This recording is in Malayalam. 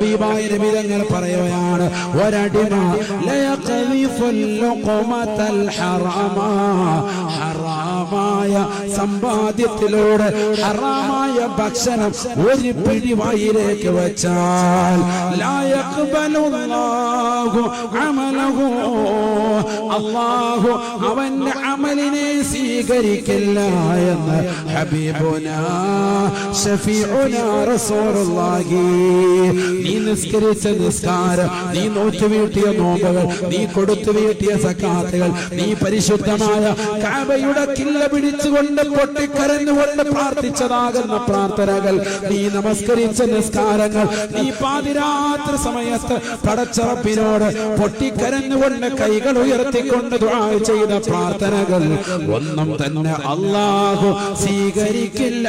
ഹബീബായ നബി തങ്ങൾ പറയുകയാണ്, ഒരടിമ ലയഖദിഫുൽ ലുഖ്മതൽ ഹറാമായ സമ്പാദ്യത്തിലൂടെ ഹറാമായ ഭക്ഷണം ഒരു പിടി വായിലേക്ക് വെച്ചാൽ ലാ യഖ്ബലുല്ലാഹു അമലഹു, അല്ലാഹു അവന്റെ അമലിനെ സ്വീകരിക്കില്ല എന്ന് ഹബീബുനാ ശഫീഉനാ റസൂലുള്ളാഹി. നീ നിസ്കരിച്ച നിസ്കാരം, നീ നോറ്റുവീട്ടിയ നോമ്പുകൾ, നീ കൊടുത്തു വീട്ടിയ സക്കാത്തുകൾ, നീ പരിശുദ്ധമായ കഅബയുടെ കില്ല പിടിച്ചുകൊണ്ട് പൊട്ടിക്കരഞ്ഞുകൊണ്ട് പ്രാർത്ഥിച്ചതാകുന്ന പ്രാർത്ഥനകൾ, നീ നമസ്കരിച്ച നിസ്കാരങ്ങൾ, നീ പാതിരാത്രി സമയത്ത് പടച്ചറപ്പിനോട് പൊട്ടിക്കരഞ്ഞുകൊണ്ട് കൈകൾ ഉയർത്തിക്കൊണ്ട് ദുആ ചെയ്ത പ്രാർത്ഥനകൾ ഒന്നും തന്നെ അല്ലാഹു സ്വീകരിക്കില്ല.